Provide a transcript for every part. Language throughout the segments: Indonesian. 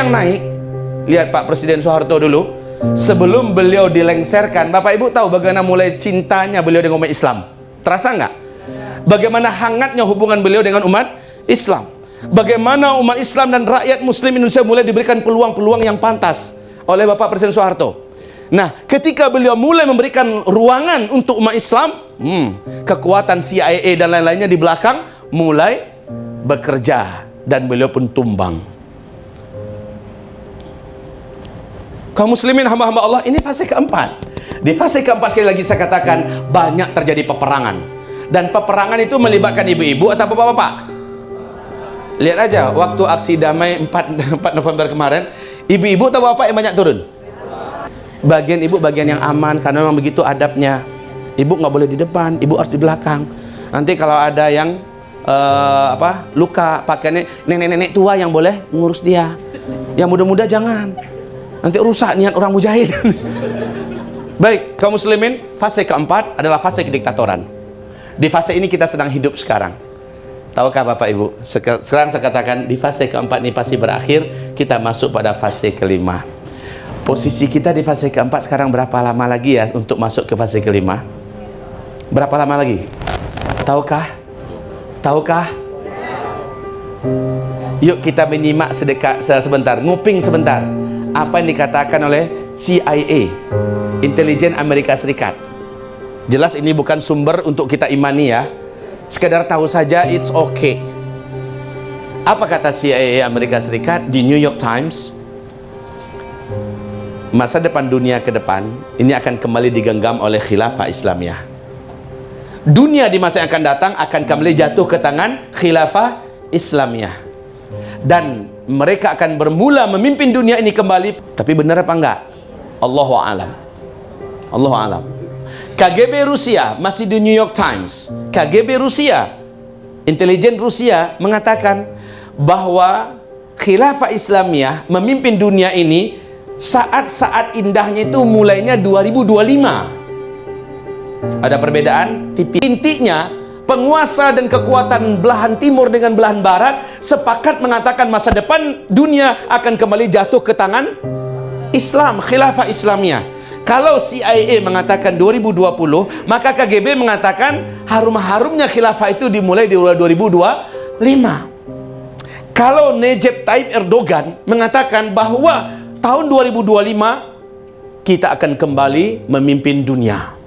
yang naik. Lihat Pak Presiden Soeharto dulu, sebelum beliau dilengserkan, Bapak Ibu tahu bagaimana mulai cintanya beliau dengan umat Islam? Terasa nggak? Bagaimana hangatnya hubungan beliau dengan umat Islam? Bagaimana umat Islam dan rakyat Muslim Indonesia mulai diberikan peluang-peluang yang pantas oleh Bapak Presiden Soeharto. Nah, ketika beliau mulai memberikan ruangan untuk umat Islam, kekuatan CIA dan lain-lainnya di belakang mulai bekerja dan beliau pun tumbang. Kaum muslimin hamba-hamba Allah, ini fase keempat. Di fase keempat sekali lagi saya katakan banyak terjadi peperangan. Dan peperangan itu melibatkan ibu-ibu atau bapak-bapak. Lihat aja waktu aksi damai 4 November kemarin, ibu-ibu atau bapak yang banyak turun? Bagian ibu bagian yang aman karena memang begitu adabnya. Ibu nggak boleh di depan, ibu harus di belakang. Nanti kalau ada yang luka pakaiannya, nenek-nenek tua yang boleh ngurus dia. Yang muda-muda jangan. Nanti rusak niat orang mujahid. Baik, kaum muslimin, fase keempat adalah fase kediktatoran. Di fase ini kita sedang hidup sekarang. Tahukah Bapak Ibu? Sekarang saya katakan di fase keempat ini pasti berakhir, kita masuk pada fase kelima. Posisi kita di fase keempat sekarang berapa lama lagi ya untuk masuk ke fase kelima? Berapa lama lagi? Tahukah? Tahukah? Yuk kita menyimak sebentar, nguping sebentar. Apa yang dikatakan oleh CIA, Intelijen Amerika Serikat. Jelas ini bukan sumber untuk kita imani ya. Sekedar tahu saja, it's okay. Apa kata CIA Amerika Serikat di New York Times? Masa depan dunia ke depan ini akan kembali digenggam oleh khilafah Islamiyah. Dunia di masa yang akan datang akan kembali jatuh ke tangan khilafah Islamiyah. Dan mereka akan bermula memimpin dunia ini kembali. Tapi benar apa enggak? Allahu a'lam. Allahu a'lam. KGB Rusia masih di New York Times. KGB Rusia, intelijen Rusia mengatakan bahwa khilafah Islamiyah memimpin dunia ini saat-saat indahnya itu mulainya 2025. Ada perbedaan tipis. Intinya penguasa dan kekuatan belahan timur dengan belahan barat sepakat mengatakan masa depan dunia akan kembali jatuh ke tangan Islam, khilafah Islamiyah. Kalau CIA mengatakan 2020, maka KGB mengatakan harum-harumnya khilafah itu dimulai di 2025. Kalau Recep Tayyip Erdogan mengatakan bahwa tahun 2025 kita akan kembali memimpin dunia.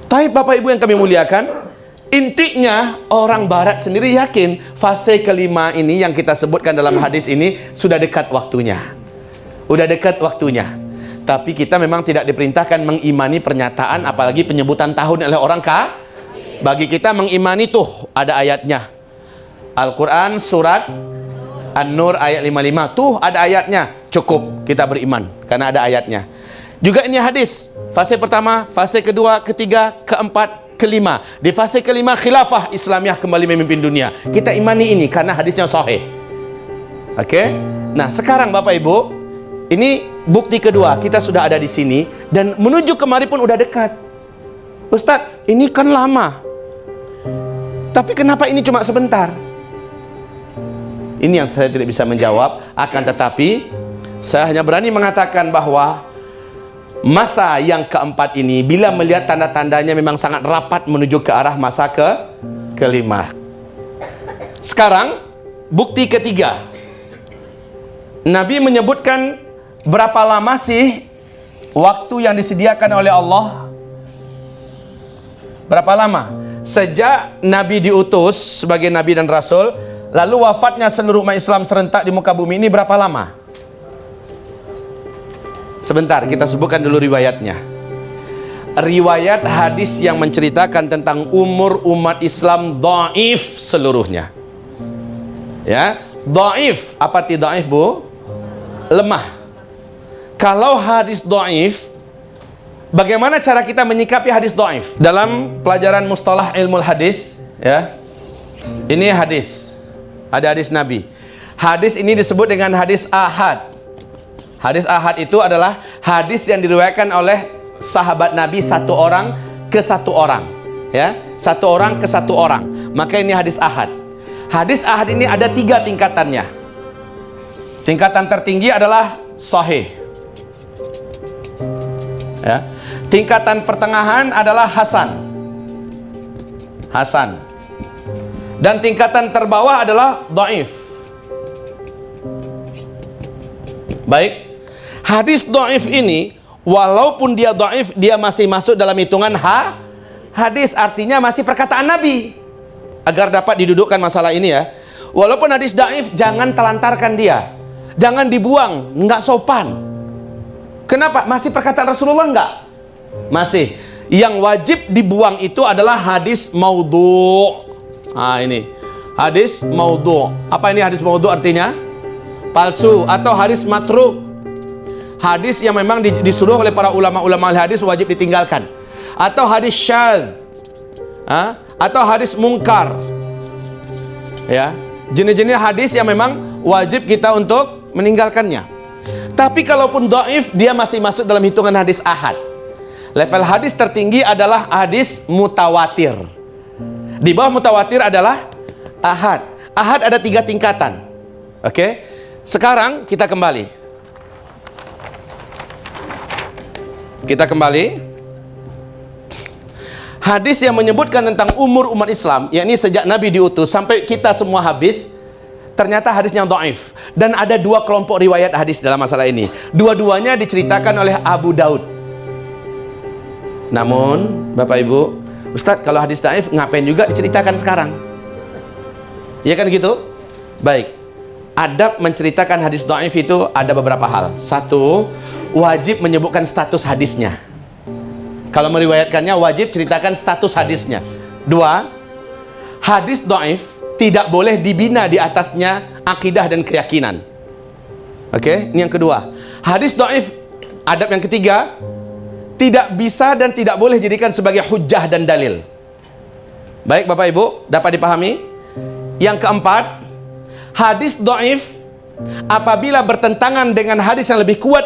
Tapi Bapak Ibu yang kami muliakan, intinya orang barat sendiri yakin fase kelima ini yang kita sebutkan dalam hadis ini sudah dekat waktunya. Udah dekat waktunya. Tapi kita memang tidak diperintahkan mengimani pernyataan apalagi penyebutan tahun oleh orang bagi kita mengimani tuh ada ayatnya. Al-Quran surat An-Nur ayat 55 tuh ada ayatnya. Cukup kita beriman karena ada ayatnya. Juga ini hadis. Fase pertama, fase kedua, ketiga, keempat, kelima. Di fase kelima khilafah Islamiyah kembali memimpin dunia. Kita imani ini karena hadisnya sahih. Oke? Nah, sekarang Bapak Ibu, ini bukti kedua, kita sudah ada di sini dan menuju kemari pun udah dekat. Ustadz, ini kan lama. Tapi kenapa ini cuma sebentar? Ini yang saya tidak bisa menjawab, akan tetapi saya hanya berani mengatakan bahwa masa yang keempat ini bila melihat tanda-tandanya memang sangat rapat menuju ke arah masa kelima. Sekarang bukti ketiga. Nabi menyebutkan berapa lama sih waktu yang disediakan oleh Allah? Berapa lama? Sejak Nabi diutus sebagai Nabi dan Rasul, lalu wafatnya seluruh umat Islam serentak di muka bumi ini berapa lama? Sebentar, kita sebutkan dulu riwayatnya. Riwayat hadis yang menceritakan tentang umur umat Islam dhaif seluruhnya. Ya, dhaif. Apa arti dhaif, Bu? Lemah. Kalau hadis dhaif, bagaimana cara kita menyikapi hadis dhaif? Dalam pelajaran mustalah ilmu hadis, ya. Ini hadis. Ada hadis Nabi. Hadis ini disebut dengan hadis ahad. Hadis ahad itu adalah hadis yang diriwayatkan oleh sahabat Nabi satu orang ke satu orang, ya, satu orang ke satu orang. Maka ini hadis ahad. Hadis ahad ini ada 3 tingkatannya. Tingkatan tertinggi adalah sahih. Ya. Tingkatan pertengahan adalah hasan. Hasan. Dan tingkatan terbawah adalah dhaif. Baik. Hadis dhaif ini, walaupun dia dhaif, dia masih masuk dalam hitungan hadis, artinya masih perkataan Nabi. Agar dapat didudukkan masalah ini ya. Walaupun hadis dhaif, jangan telantarkan dia. Jangan dibuang, nggak sopan. Kenapa? Masih perkataan Rasulullah nggak? Masih. Yang wajib dibuang itu adalah hadis maudhu'. Nah ini, hadis maudhu'. Apa ini hadis maudhu' artinya? Palsu atau hadis matruk. Hadis yang memang disuruh oleh para ulama-ulama hadis wajib ditinggalkan. Atau hadis syadz. Atau hadis mungkar. Ya, jenis-jenis hadis yang memang wajib kita untuk meninggalkannya. Tapi kalaupun dhaif, dia masih masuk dalam hitungan hadis ahad. Level hadis tertinggi adalah hadis mutawatir. Di bawah mutawatir adalah ahad. Ahad ada 3 tingkatan. Oke. Sekarang kita kembali. Hadis yang menyebutkan tentang umur umat Islam, yakni sejak Nabi diutus sampai kita semua habis, ternyata hadisnya dhaif. Dan ada 2 kelompok riwayat hadis dalam masalah ini. Dua-duanya diceritakan oleh Abu Daud. Namun, Bapak Ibu, Ustadz, kalau hadis dhaif ngapain juga diceritakan sekarang? Ya kan gitu? Baik. Adab menceritakan hadis dhaif itu ada beberapa hal. 1, wajib menyebutkan status hadisnya. Kalau meriwayatkannya wajib ceritakan status hadisnya. 2, hadis dhaif tidak boleh dibina di atasnya akidah dan keyakinan. Oke, ini yang kedua. Hadis dhaif, adab yang ketiga, tidak bisa dan tidak boleh dijadikan sebagai hujjah dan dalil. Baik Bapak Ibu, dapat dipahami? Yang keempat, hadis dhaif apabila bertentangan dengan hadis yang lebih kuat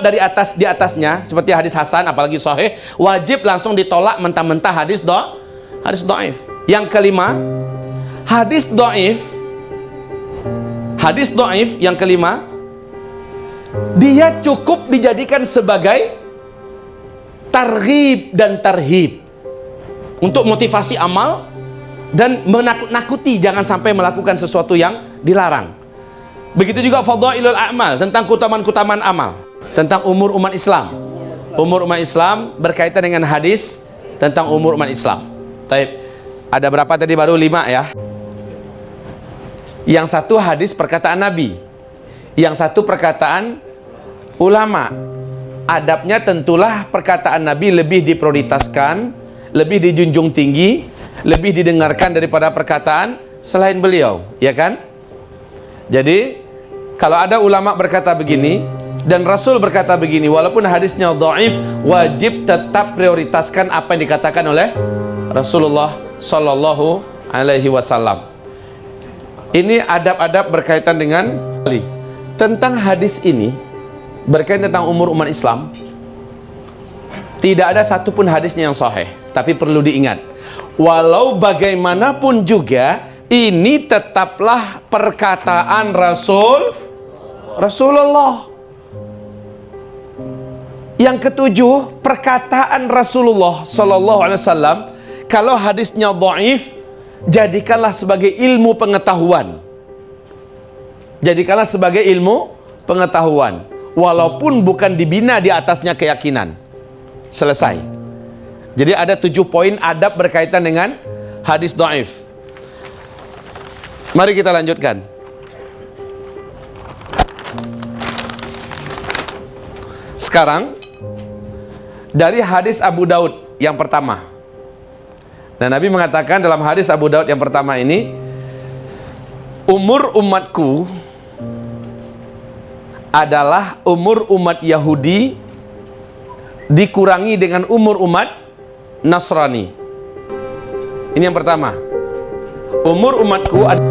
di atasnya, seperti hadis hasan apalagi sahih, wajib langsung ditolak mentah-mentah hadis dhaif. Yang kelima, hadis dhaif yang kelima, dia cukup dijadikan sebagai targhib dan tarhib untuk motivasi amal dan menakut-nakuti jangan sampai melakukan sesuatu yang dilarang. Begitu juga fadailul a'mal, tentang keutamaan-keutamaan amal, tentang umur umat Islam. Umur umat Islam berkaitan dengan hadis tentang umur umat Islam. Taib. Ada berapa tadi? Baru 5 ya. Yang satu hadis perkataan Nabi, yang satu perkataan ulama. Adabnya tentulah perkataan Nabi lebih diprioritaskan, lebih dijunjung tinggi, lebih didengarkan daripada perkataan selain beliau, ya kan? Jadi kalau ada ulama berkata begini dan Rasul berkata begini, walaupun hadisnya dhaif, wajib tetap prioritaskan apa yang dikatakan oleh Rasulullah Sallallahu Alaihi Wasallam. Ini adab-adab berkaitan dengan tentang hadis ini, berkaitan tentang umur umat Islam. Tidak ada satupun hadisnya yang sahih. Tapi perlu diingat, walau bagaimanapun juga, ini tetaplah perkataan Rasulullah. Yang ketujuh, perkataan Rasulullah Sallallahu Alaihi Wasallam, kalau hadisnya dhaif, jadikanlah sebagai ilmu pengetahuan. Jadikanlah sebagai ilmu pengetahuan, walaupun bukan dibina di atasnya keyakinan. Selesai. Jadi ada 7 poin adab berkaitan dengan hadis dhaif. Mari kita lanjutkan. Sekarang dari hadis Abu Daud yang pertama. Dan Nabi mengatakan dalam hadis Abu Daud yang pertama ini, umur umatku adalah umur umat Yahudi dikurangi dengan umur umat Nasrani. Ini yang pertama. Umur umatku adalah